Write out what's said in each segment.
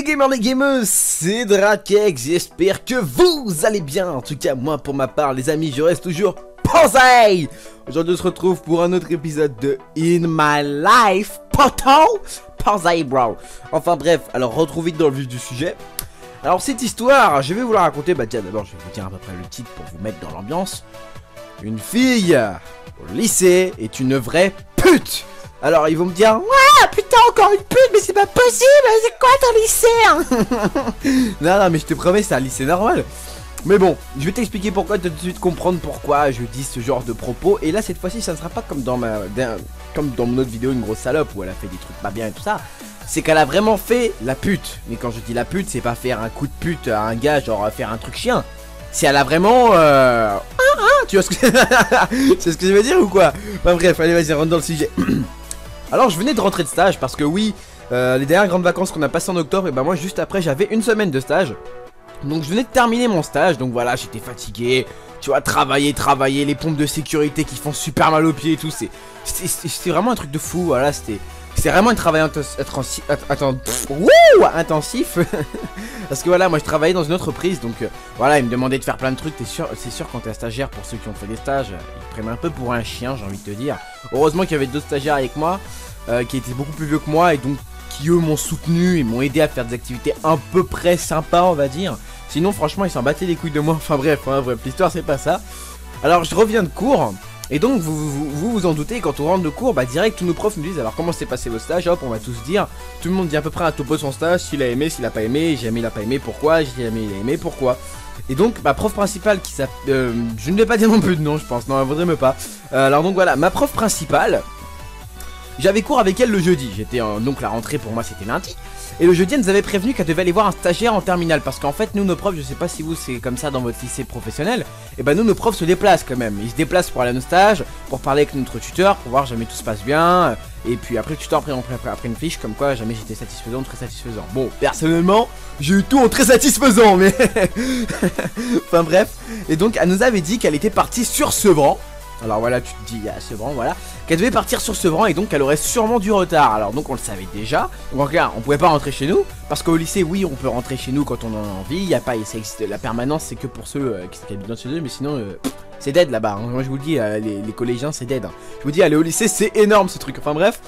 les gamers, les gameuses, c'est Drakex, j'espère que vous allez bien. En tout cas, moi pour ma part, les amis, je reste toujours Panzai. Aujourd'hui, on se retrouve pour un autre épisode de In My Life, poto Panzai, bro. Enfin bref, alors retrouvez vite dans le vif du sujet. Alors cette histoire, je vais vous la raconter, bah tiens, d'abord je vais vous dire à peu près le titre pour vous mettre dans l'ambiance. Une fille au lycée est une vraie pute. Alors ils vont me dire, ouais putain encore une pute, mais c'est pas possible, c'est quoi ton lycée? Non mais je te promets c'est un lycée normal. Mais bon, je vais t'expliquer pourquoi, tu vas tout de suite comprendre pourquoi je dis ce genre de propos. Et là cette fois-ci ça ne sera pas comme dans mon autre vidéo, une grosse salope où elle a fait des trucs pas bien et tout ça. C'est qu'elle a vraiment fait la pute. Mais quand je dis la pute, c'est pas faire un coup de pute à un gars, genre faire un truc chien. C'est elle a vraiment tu vois ce que c'est ce que je veux dire ou quoi? Enfin bref, allez vas-y rentre dans le sujet. Alors je venais de rentrer de stage parce que oui, les dernières grandes vacances qu'on a passées en octobre, et ben moi juste après j'avais une semaine de stage. Donc je venais de terminer mon stage, donc voilà j'étais fatigué. Tu vois, travailler, les pompes de sécurité qui font super mal aux pieds et tout, c'était vraiment un truc de fou, voilà, c'était vraiment un travail intensif. Parce que voilà, moi je travaillais dans une entreprise, donc voilà, ils me demandaient de faire plein de trucs. C'est sûr quand t'es stagiaire, pour ceux qui ont fait des stages, ils te prennent un peu pour un chien, j'ai envie de te dire. Heureusement qu'il y avait d'autres stagiaires avec moi, qui étaient beaucoup plus vieux que moi, et donc qui eux m'ont soutenu et m'ont aidé à faire des activités un peu près sympas, on va dire. Sinon franchement ils s'en battaient les couilles de moi, enfin bref, l'histoire c'est pas ça. Alors je reviens de cours. Et donc vous en doutez, quand on rentre de cours, bah direct tous nos profs nous disent alors comment s'est passé votre stage, hop on va tous dire, tout le monde dit à peu près un topo de son stage, s'il a aimé, s'il a pas aimé, j'ai aimé, il a pas aimé, pourquoi, j'ai aimé, il a aimé, pourquoi. Et donc ma prof principale qui s'appelle, je ne vais pas dire non plus de nom je pense, non elle voudrait me pas. Alors donc voilà, ma prof principale, j'avais cours avec elle le jeudi, donc la rentrée pour moi c'était lundi. Et le jeudi elle nous avait prévenu qu'elle devait aller voir un stagiaire en terminale. Parce qu'en fait nous nos profs, je sais pas si vous c'est comme ça dans votre lycée professionnel, et ben nous nos profs se déplacent quand même. Ils se déplacent pour aller à nos stages, pour parler avec notre tuteur, pour voir jamais tout se passe bien. Et puis après le tuteur après une fiche comme quoi jamais j'étais satisfaisant ou très satisfaisant. Bon personnellement j'ai eu tout en très satisfaisant mais enfin bref. Et donc elle nous avait dit qu'elle était partie sur Sevran. Alors voilà, tu te dis à Sevran, voilà, qu'elle devait partir sur Sevran et donc elle aurait sûrement du retard. Alors donc on le savait déjà. Donc regarde, on pouvait pas rentrer chez nous parce qu'au lycée, oui, on peut rentrer chez nous quand on en a envie. Il y a pas, ça existe, la permanence, c'est que pour ceux qui habitent chez eux, mais sinon c'est dead là-bas. Hein. Moi je vous le dis, les collégiens c'est dead. Hein. Je vous dis, aller au lycée c'est énorme ce truc. Enfin bref.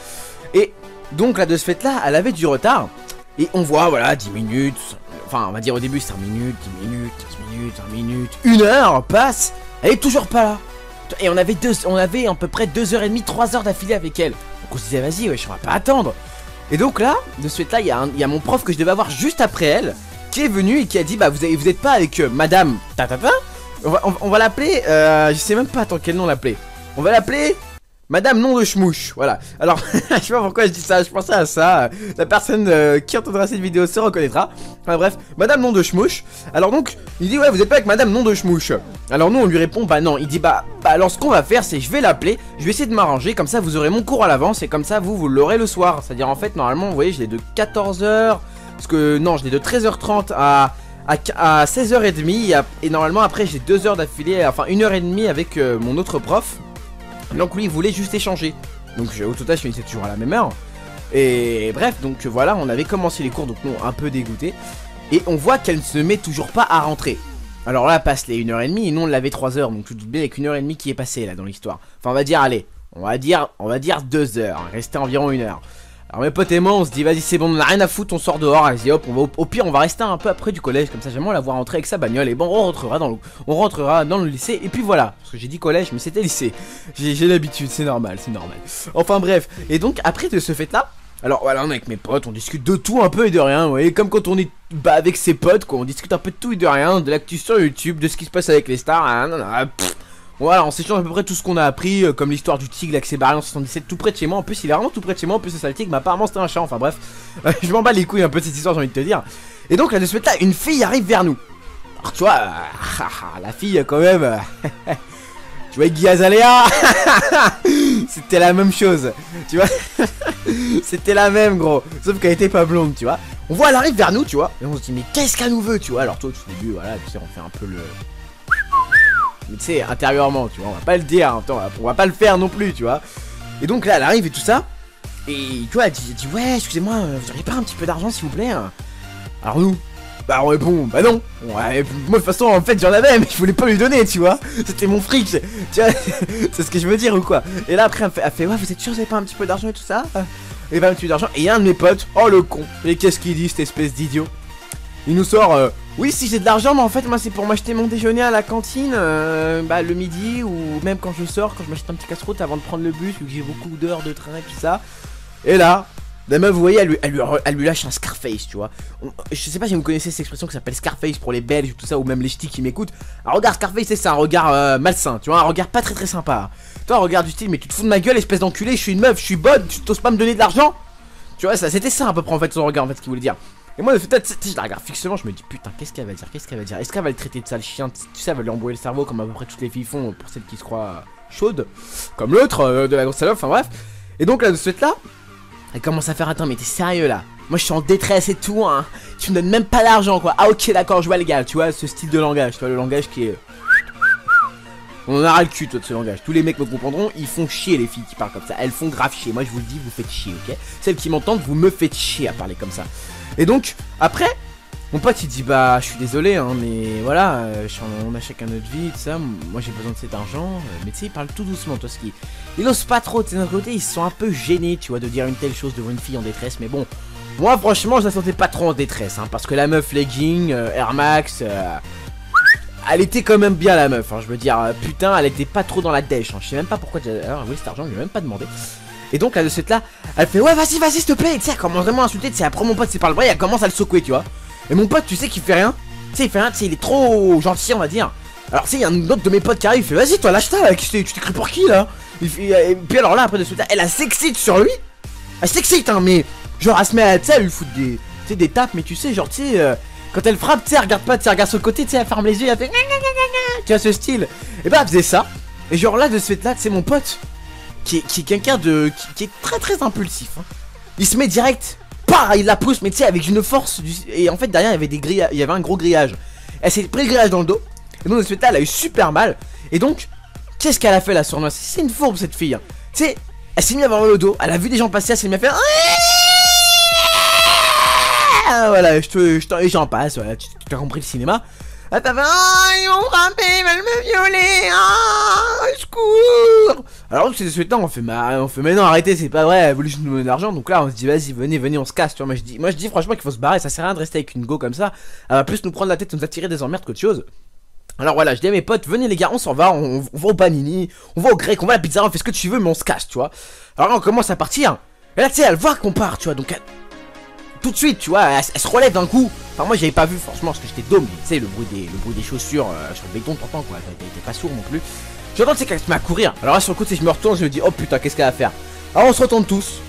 Et donc là de ce fait-là, elle avait du retard et on voit voilà 10 minutes. Enfin on va dire au début 5 minutes, 10 minutes, 15 minutes, 1 minute, 1 heure passe. Elle est toujours pas là. Et on avait à peu près 2h30, 3 heures d'affilée avec elle. Donc on se disait vas-y wesh, on va pas attendre. Et donc là, de ce fait là, il y a mon prof que je devais avoir juste après elle, qui est venu et qui a dit bah vous êtes pas avec madame tatata. On va l'appeler, je sais même pas attends quel nom l'appeler. On va l'appeler Madame nom de schmouche, voilà. Alors, je sais pas pourquoi je dis ça, je pensais à ça. La personne qui entendra cette vidéo se reconnaîtra. Enfin bref, Madame nom de schmouche. Alors donc, il dit ouais, vous êtes pas avec Madame nom de schmouche. Alors nous, on lui répond bah non. Il dit bah alors ce qu'on va faire, c'est je vais l'appeler, je vais essayer de m'arranger, comme ça vous aurez mon cours à l'avance et comme ça vous l'aurez le soir. C'est-à-dire en fait, normalement, vous voyez, je l'ai de 14h, parce que non, je l'ai de 13h30 à 16h30 et normalement après j'ai 2 heures d'affilée, enfin 1h30 avec mon autre prof. Donc lui il voulait juste échanger. Donc au total je finissais toujours à la même heure. Et bref donc voilà, on avait commencé les cours, donc nous un peu dégoûté. Et on voit qu'elle ne se met toujours pas à rentrer. Alors là passe les 1h30 et nous on l'avait 3 heures. Donc tu te doutes bien avec 1h30 qui est passée là dans l'histoire. Enfin on va dire allez, on va dire 2 heures, restait environ 1 heure. Alors mes potes et moi on se dit vas-y c'est bon, on a rien à foutre, on sort dehors, vas-y hop, au pire on va rester un peu après du collège, comme ça j'aimerais la voir rentrer avec sa bagnole et bon on rentrera dans le lycée et puis voilà, parce que j'ai dit collège mais c'était lycée, j'ai l'habitude, c'est normal, enfin bref, et donc après de ce fait là, alors voilà on est avec mes potes, on discute de tout un peu et de rien, vous voyez, comme quand on est avec ses potes quoi, on discute un peu de tout et de rien, de l'actu sur YouTube, de ce qui se passe avec les stars, voilà, on s'échange à peu près tout ce qu'on a appris, comme l'histoire du tigre, l'accès barré en 77, tout près de chez moi. En plus, il est vraiment tout près de chez moi. En plus, c'est ça le tigre, mais apparemment, c'était un chat. Enfin, bref, je m'en bats les couilles un peu de cette histoire, j'ai envie de te dire. Et donc, là, de ce fait là, une fille arrive vers nous. Alors, tu vois, la fille, quand même, tu vois, Guy Azalea, c'était la même chose, tu vois, c'était la même, gros, sauf qu'elle était pas blonde, tu vois. On voit, elle arrive vers nous, tu vois, et on se dit, mais qu'est-ce qu'elle nous veut, tu vois. Alors, toi, au début, voilà, tu sais, on fait un peu le. Mais tu sais, intérieurement, tu vois, on va pas le dire, on va pas le faire non plus, tu vois. Et donc là, elle arrive et tout ça. Et tu vois, elle dit ouais, excusez-moi, vous auriez pas un petit peu d'argent s'il vous plaît hein. Alors nous, bah on répond, bah non. Ouais, moi de toute façon en fait j'en avais mais je voulais pas lui donner, tu vois. C'était mon fric, tu vois. C'est ce que je veux dire ou quoi. Et là après elle fait ouais vous êtes sûr vous avez pas un petit peu d'argent et tout ça. Et bah un petit peu d'argent. Et il y a un de mes potes, oh le con. Et qu'est-ce qu'il dit cette espèce d'idiot? Il nous sort oui si j'ai de l'argent mais en fait moi c'est pour m'acheter mon déjeuner à la cantine bah le midi ou même quand je sors, quand je m'achète un petit casse-croûte avant de prendre le bus vu que j'ai beaucoup d'heures de train et tout ça. Et là la meuf, vous voyez, elle lui lâche un Scarface, tu vois. Je sais pas si vous connaissez cette expression qui s'appelle Scarface pour les Belges ou tout ça, ou même les ch'tis qui m'écoutent. Un regard Scarface, c'est un regard malsain, tu vois, un regard pas très sympa. Toi, un regard du style, mais tu te fous de ma gueule, espèce d'enculé, je suis une meuf, je suis bonne, tu t'oses pas me donner de l'argent. Tu vois, c'était ça à peu près en fait son regard, en fait, ce qu'il voulait dire. Et moi, peut-être, je la regarde fixement, je me dis, putain, qu'est-ce qu'elle va dire, qu'est-ce qu'elle va dire. Est-ce qu'elle va le traiter de sale chien, tu sais, elle va lui embrouiller le cerveau comme à peu près toutes les filles font pour celles qui se croient chaudes, comme l'autre de la grosse salope, enfin bref. Et donc là, de ce fait-là, elle commence à faire attends mais t'es sérieux là? Moi je suis en détresse et tout hein. Tu me donnes même pas d'argent quoi. Ah ok d'accord je vois le gars. Tu vois ce style de langage. Tu vois le langage qui est... On en a ras le cul toi de ce langage. Tous les mecs me comprendront. Ils font chier les filles qui parlent comme ça. Elles font grave chier. Moi je vous le dis vous faites chier ok. Celles qui m'entendent vous me faites chier à parler comme ça. Et donc après mon pote il dit bah je suis désolé hein mais voilà on a chacun notre vie tout ça. Moi j'ai besoin de cet argent. Mais tu sais il parle tout doucement toi ce qui... Il ose pas trop, de notre côté, ils se sont un peu gênés, tu vois, de dire une telle chose devant une fille en détresse. Mais bon, moi franchement, je la sentais pas trop en détresse, hein, parce que la meuf legging, Air Max, elle était quand même bien la meuf, hein, je veux dire, putain, elle était pas trop dans la dèche, hein, je sais même pas pourquoi, alors oui, cet argent, je lui ai même pas demandé. Et donc, là, de cette là, elle fait, ouais, vas-y, s'il te plaît, et tu sais, elle commence vraiment à insulter, tu sais, après mon pote, c'est par le bras, elle commence à le secouer, tu vois. Et mon pote, tu sais qu'il fait rien, tu sais, il fait rien, tu sais, il est trop gentil, on va dire. Alors, tu sais, il y a un autre de mes potes qui arrive, il fait, vas-y, toi, lâche-ta, tu t'es cru pour qui, là? Et puis alors là après de suite elle a s'excite sur lui. Elle s'excite hein mais genre elle se met à tu sais elle lui fout des tapes mais tu sais genre tu sais quand elle frappe tu sais elle regarde pas tu sais elle regarde sur le côté tu sais elle ferme les yeux elle fait tu vois ce style. Et bah elle faisait ça. Et genre là de ce fait là c'est mon pote qui est quelqu'un de qui est très impulsif hein. Il se met direct bah il la pousse mais tu sais avec une force et en fait derrière il y avait des grillages, il y avait un gros grillage. Elle s'est pris le grillage dans le dos. Et donc de ce fait là elle a eu super mal. Et donc qu'est-ce qu'elle a fait la sournoise? C'est une fourbe cette fille hein. Tu sais, elle s'est mise à avoir le dos. Elle a vu des gens passer, elle s'est mise à faire voilà, et j'en passe, voilà, tu as compris le cinéma. Elle t'a fait ils vont frapper, ils veulent me violer, secours. Alors c'est ce temps on fait mais non arrêtez c'est pas vrai, elle voulait juste nous donner de l'argent. Donc là on se dit vas-y venez on se casse tu vois. Moi je dis franchement qu'il faut se barrer, ça sert à rien de rester avec une go comme ça. Elle va plus nous prendre la tête, nous attirer des emmerdes qu'autre chose. Alors voilà, je dis à mes potes, venez les gars, on s'en va, on va au panini, on va au grec, on va à la pizza, on fait ce que tu veux, mais on se casse, tu vois. Alors là, on commence à partir, et là, tu sais, elle voit qu'on part, tu vois, donc tout de suite, tu vois, elle se relève d'un coup. Enfin, moi, j'avais pas vu, franchement, parce que j'étais dôme, tu sais, le bruit des chaussures sur le béton, t'entends, quoi, t'es pas sourd non plus. J'entends, tu sais, qu'elle se met à courir. Alors là, sur le coup, tu sais, je me retourne, je me dis, oh putain, qu'est-ce qu'elle va faire? Alors, on se retourne tous.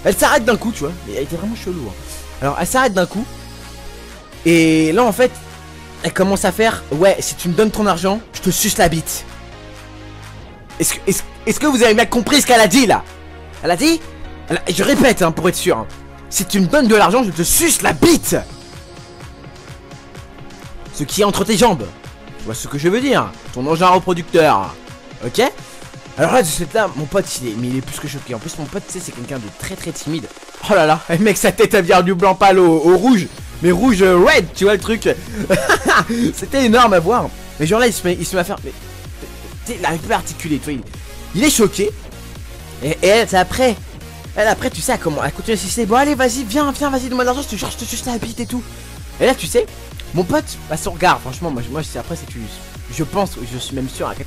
Elle s'arrête d'un coup, tu vois, mais elle était vraiment chelou, hein. Alors, elle s'arrête d'un coup, et là, en fait, elle commence à faire ouais si tu me donnes ton argent je te suce la bite. Est-ce que vous avez bien compris ce qu'elle a dit là? Elle a dit je répète hein, pour être sûr hein. Si tu me donnes de l'argent je te suce la bite. Ce qui est entre tes jambes. Tu vois ce que je veux dire? Ton engin reproducteur. Ok. Alors là de cette là mon pote il est plus que choqué. En plus mon pote tu sais c'est quelqu'un de très timide. Oh là là le mec sa tête elle vient du blanc pâle au rouge. Mais rouge red, tu vois le truc. C'était énorme à voir. Mais genre là il se met à faire. Mais il arrive pas à articuler, tu vois. Il est choqué. Et elle, c'est après. Elle après tu sais elle continue à insister. Bon allez vas-y viens vas-y donne-moi de l'argent, je te suce la bite et tout. Et là tu sais, mon pote, bah son regard, franchement, moi après c'est je pense, je suis même sûr à 90%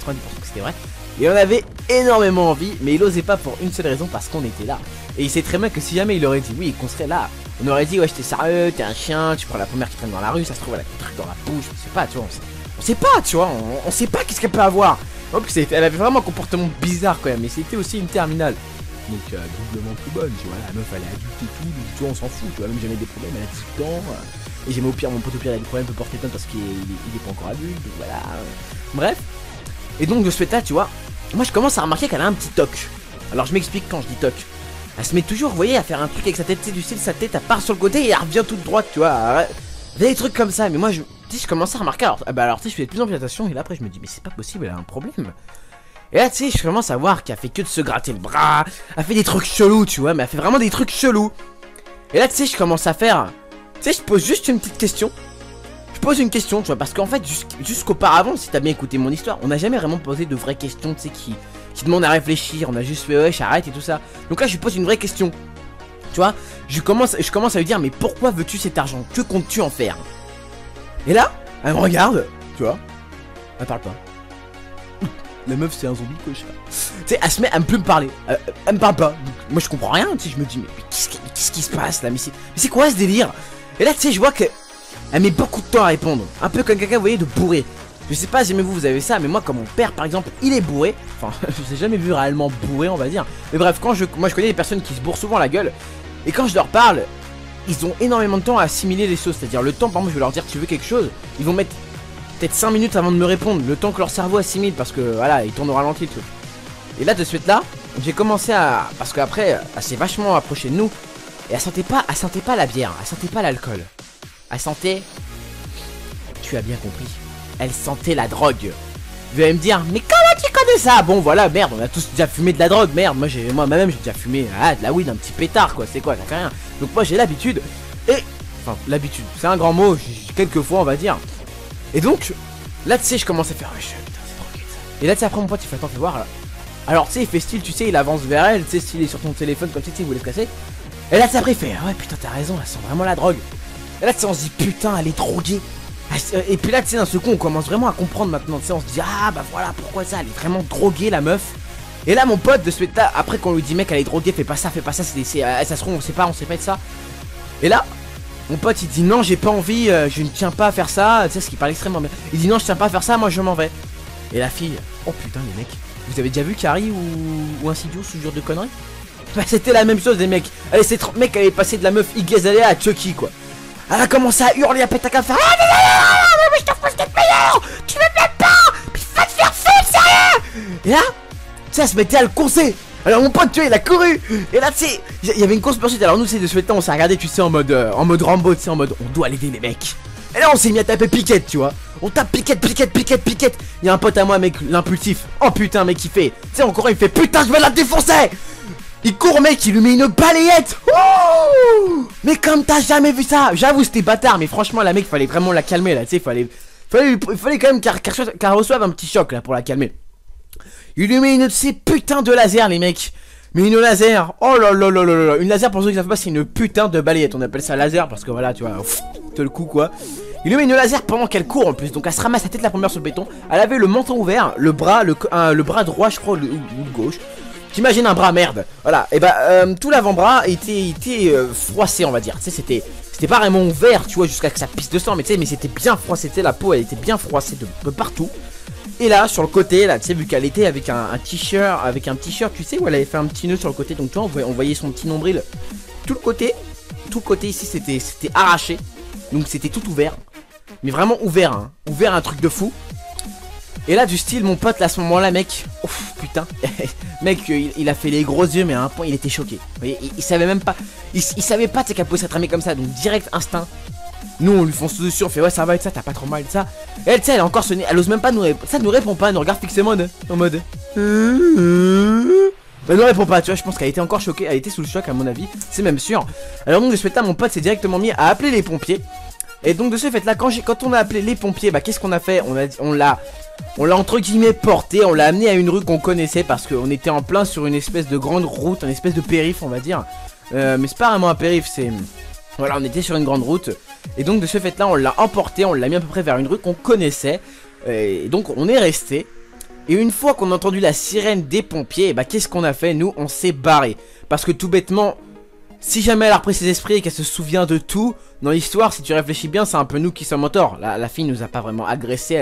que c'était vrai. Et on avait énormément envie, mais il osait pas pour une seule raison, parce qu'on était là. Et il sait très bien que si jamais il aurait dit oui, qu'on serait là, on aurait dit ouais j'étais sérieux, t'es un chien, tu prends la première qui traîne dans la rue, ça se trouve elle a des trucs dans la bouche, on sait pas, tu vois, on sait pas, tu vois, on sait pas qu'est-ce qu'elle peut avoir. Donc elle avait vraiment un comportement bizarre quand même, mais c'était aussi une terminale. Donc doublement plus bonne, tu vois, la meuf elle est adulte et tout, donc tu vois on s'en fout, tu vois, même jamais des problèmes, elle a 18 ans. Et j'aimais au pire, mon pote au pire il a des problèmes, peut porter plainte parce qu'il est pas encore adulte, donc voilà. Bref. Et donc de ce fait là, tu vois, moi je commence à remarquer qu'elle a un petit toc. Alors je m'explique quand je dis toc. Elle se met toujours, vous voyez, à faire un truc avec sa tête, tu sais, du style sa tête elle part sur le côté et elle revient toute droite, tu vois. Des trucs comme ça, mais moi je commence à remarquer, alors tu sais, je fais de plus en plus attention et là après je me dis mais c'est pas possible, elle a un problème. Et là tu sais, je commence à voir qu'elle fait que de se gratter le bras, elle fait des trucs chelous, tu vois, mais elle fait vraiment des trucs chelous. Et là tu sais, je commence à faire sais, je pose juste une petite question. Je pose une question, tu vois, parce qu'en fait, jusqu'auparavant, si t'as bien écouté mon histoire, on n'a jamais vraiment posé de vraies questions, tu sais, qui demandent à réfléchir. On a juste fait, ouais, j'arrête et tout ça. Donc là, je lui pose une vraie question. Tu vois, je commence à lui dire, mais pourquoi veux-tu cet argent? Que comptes-tu en faire? Et là, elle me regarde, tu vois, elle parle pas. La meuf, c'est un zombie, quoi, tu sais, elle se met à me plus me parler. Elle me parle pas. Donc, moi, je comprends rien, tu sais, je me dis, mais qu'est-ce qui se passe là? Mais c'est quoi ce délire? Et là, tu sais, je vois que elle met beaucoup de temps à répondre. Un peu comme quelqu'un, vous voyez, de bourré. Je sais pas si vous avez ça, mais moi, comme mon père, par exemple, il est bourré. Enfin, je l'ai jamais vu réellement bourré, on va dire. Mais bref, moi, je connais des personnes qui se bourrent souvent la gueule. Et quand je leur parle, ils ont énormément de temps à assimiler les choses. C'est-à-dire, le temps, par exemple, je vais leur dire, tu veux quelque chose? Ils vont mettre peut-être 5 minutes avant de me répondre. Le temps que leur cerveau assimile, parce que, voilà, ils tournent au ralenti, le truc. Et là, de ce fait-là, j'ai commencé à... Parce qu'après, elle s'est vachement approchée de nous. Et elle sentait pas la bière, elle sentait pas l'alcool. Elle sentait... Tu as bien compris. Elle sentait la drogue. Vous allez me dire, mais comment tu connais ça? Bon voilà, merde, on a tous déjà fumé de la drogue, merde. Moi-même, j'ai déjà fumé de la weed, un petit pétard, quoi. C'est quoi, ça fait rien. Donc moi, j'ai l'habitude. Et... Enfin, l'habitude, c'est un grand mot, quelques fois, on va dire. Et donc, là, tu sais, je commence à faire... Ouais, putain, c'est tranquille, ça. Et là, tu sais, après, mon pote, il fait, attends, fais voir, là. Alors, tu sais, il fait style, tu sais, il avance vers elle, tu sais, s'il est sur ton téléphone, comme tu sais, il voulait se casser. Et là, tu sais, après, il fait, ouais, putain, t'as raison, elle sent vraiment la drogue. Et là, tu sais, on se dit, putain, elle est droguée. Et puis là, tu sais, d'un second, on commence vraiment à comprendre maintenant, tu sais, on se dit, ah, bah voilà, pourquoi ça, elle est vraiment droguée, la meuf. Et là, mon pote, de ce fait-là, après qu'on lui dit, mec, elle est droguée, fais pas ça, ça se trouve, on sait pas de ça. Et là, mon pote, il dit, non, j'ai pas envie, je ne tiens pas à faire ça, tu sais, ce qui parle extrêmement bien. Il dit, non, je tiens pas à faire ça, moi, je m'en vais. Et la fille, oh putain, les mecs, vous avez déjà vu Carrie ou Insidious, ce genre de conneries? Bah, c'était la même chose, les mecs. Allez, cette mec, elle est passée de la meuf Iggy Azalea à Chucky, quoi. Elle a commencé à hurler, à péter à faire, ah, non, mais je t'en fous, c'est meilleur, tu me plais pas, puis va te faire foutre, sérieux. Et là, tu sais, elle se mettait à le courser. Alors mon pote, tu vois, il a couru. Et là, tu sais, il y avait une course poursuite. Alors nous, c'est de ce fait-là, on s'est regardé, tu sais, en mode Rambo, tu sais, en mode, on doit l'aider, les mecs. Et là, on s'est mis à taper piquette, tu vois. On tape piquette. Il y a un pote à moi, mec, l'impulsif. Oh putain, mec, il fait, tu sais, en courant, il fait, putain, je vais la défoncer. Il court, mec, il lui met une balayette. Oh, mais comme t'as jamais vu ça. J'avoue, c'était bâtard, mais franchement, la mec, fallait vraiment la calmer, là, tu sais, fallait quand même qu'elle reçoive un petit choc, là, pour la calmer. Il lui met une de ces putains de laser, les mecs. Mais une laser, oh là là là là là. Une laser, pour ceux qui savent pas, c'est une putain de balayette. On appelle ça laser parce que voilà, tu vois, te le coup, quoi. Il lui met une laser pendant qu'elle court en plus. Donc elle se ramasse la tête la première sur le béton. Elle avait le menton ouvert, le bras droit, je crois, ou le gauche. T'imagines un bras, merde. Voilà, et bah tout l'avant-bras était froissé, on va dire. Tu sais, c'était pas vraiment ouvert, tu vois, jusqu'à que ça pisse de sang, mais tu sais, mais c'était bien froissé. La peau, elle était bien froissée de partout. Et là, sur le côté, là, tu sais, vu qu'elle était avec un t-shirt, tu sais, où elle avait fait un petit nœud sur le côté. Donc tu vois, on voyait son petit nombril. Tout le côté ici, c'était arraché. Donc c'était tout ouvert. Mais vraiment ouvert, hein. Ouvert, un truc de fou. Et là, du style, mon pote, là, à ce moment-là, mec, ouf, putain, mec, il a fait les gros yeux, mais à un point, il était choqué. Il savait même pas, il savait pas, tu sais, qu'elle pouvait s'attramer comme ça, donc direct instinct. Nous, on lui fonce dessus, on fait, ouais, ça va être ça, t'as pas trop mal de ça. Et elle, tu sais, elle a encore sonné, elle ose même pas nous répondre, ça nous répond pas, elle nous regarde fixément, en mode. Elle ne répond pas, tu vois, je pense qu'elle était encore choquée, elle était sous le choc, à mon avis, c'est même sûr. Alors, donc, de ce fait-là, mon pote s'est directement mis à appeler les pompiers. Et donc, de ce fait-là, quand on a appelé les pompiers, bah, qu'est-ce qu'on a fait? On l'a entre guillemets porté, on l'a amené à une rue qu'on connaissait parce qu'on était en plein sur une espèce de grande route, une espèce de périph', on va dire. Mais c'est pas vraiment un périph', c'est... Voilà, on était sur une grande route. Et donc de ce fait là, on l'a emporté, on l'a mis à peu près vers une rue qu'on connaissait. Et donc on est resté. Et une fois qu'on a entendu la sirène des pompiers, bah qu'est-ce qu'on a fait? Nous, on s'est barré. Parce que tout bêtement, si jamais elle a repris ses esprits et qu'elle se souvient de tout, dans l'histoire, si tu réfléchis bien, c'est un peu nous qui sommes en tort. La fille nous a pas vraiment agressé,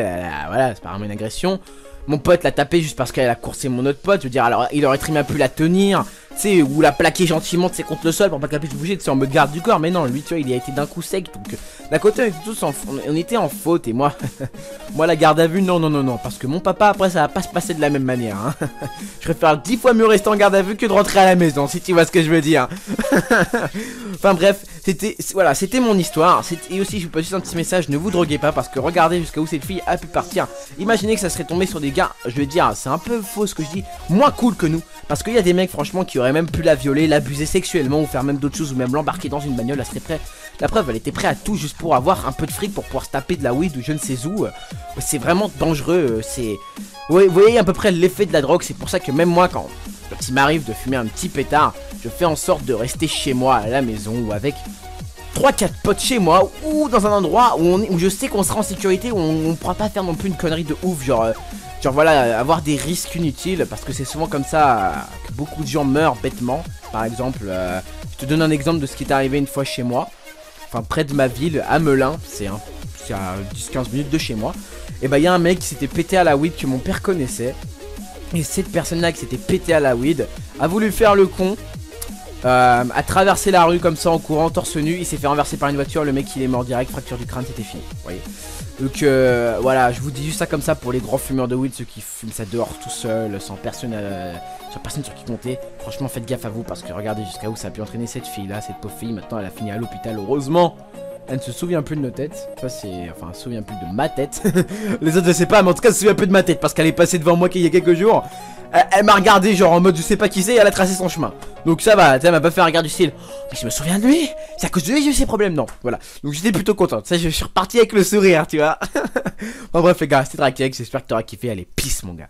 voilà, c'est pas vraiment une agression. Mon pote l'a tapé juste parce qu'elle a coursé mon autre pote. Je veux dire, alors il aurait très bien pu la tenir, tu sais, ou la plaquer gentiment, tu sais, contre le sol pour pas qu'elle puisse bouger, tu sais, en mode garde du corps. Mais non, lui, tu vois, il a été d'un coup sec. Donc, d'un côté, on était en faute. Et moi, moi, la garde à vue, non. Parce que mon papa, après, ça va pas se passer de la même manière. Hein. Je préfère 10 fois mieux rester en garde à vue que de rentrer à la maison, si tu vois ce que je veux dire. Enfin, bref, c'était mon histoire. Et aussi, je vous passe juste un petit message, ne vous droguez pas. Parce que regardez jusqu'à où cette fille a pu partir. Imaginez que ça serait tombé sur des gars, je veux dire, c'est un peu faux ce que je dis, moins cool que nous. Parce qu'il y a des mecs, franchement, qui auraient même pu la violer, l'abuser sexuellement, ou faire même d'autres choses, ou même l'embarquer dans une bagnole, elle serait La preuve, elle était prête à tout juste pour avoir un peu de fric pour pouvoir se taper de la weed ou je ne sais où. C'est vraiment dangereux. C'est, vous voyez à peu près l'effet de la drogue. C'est pour ça que même moi, quand il m'arrive de fumer un petit pétard, je fais en sorte de rester chez moi à la maison ou avec 3-4 potes chez moi ou dans un endroit où je sais qu'on sera en sécurité, où on pourra pas faire non plus une connerie de ouf, genre voilà, avoir des risques inutiles, parce que c'est souvent comme ça que beaucoup de gens meurent bêtement. Par exemple, je te donne un exemple de ce qui est arrivé une fois chez moi, enfin près de ma ville, à Melun, c'est à 10-15 minutes de chez moi. Et bah il y a un mec qui s'était pété à la weed que mon père connaissait, et cette personne là qui s'était pété à la weed a voulu faire le con, a traversé la rue comme ça en courant torse nu. Il s'est fait renverser par une voiture, le mec il est mort direct, fracture du crâne, c'était fini, vous voyez. Donc voilà, je vous dis juste ça comme ça pour les grands fumeurs de weed, ceux qui fument ça dehors tout seul, sans personne sur qui compter. Franchement faites gaffe à vous, parce que regardez jusqu'à où ça a pu entraîner cette fille là, cette pauvre fille. Maintenant elle a fini à l'hôpital, heureusement. Elle ne se souvient plus de nos têtes. Ça c'est... Enfin, elle se souvient plus de ma tête. Les autres je sais pas, mais en tout cas elle se souvient plus de ma tête, parce qu'elle est passée devant moi il y a quelques jours. Elle m'a regardé genre en mode je sais pas qui c'est, et elle a tracé son chemin. Donc ça va, elle m'a pas fait un regard du style mais je me souviens de lui, c'est à cause de lui j'ai eu ces problèmes. Non, voilà. Donc j'étais plutôt content. Ça, je suis reparti avec le sourire, tu vois. Bon bref les gars, c'était Drakek, j'espère que t'auras kiffé. Allez, peace mon gars.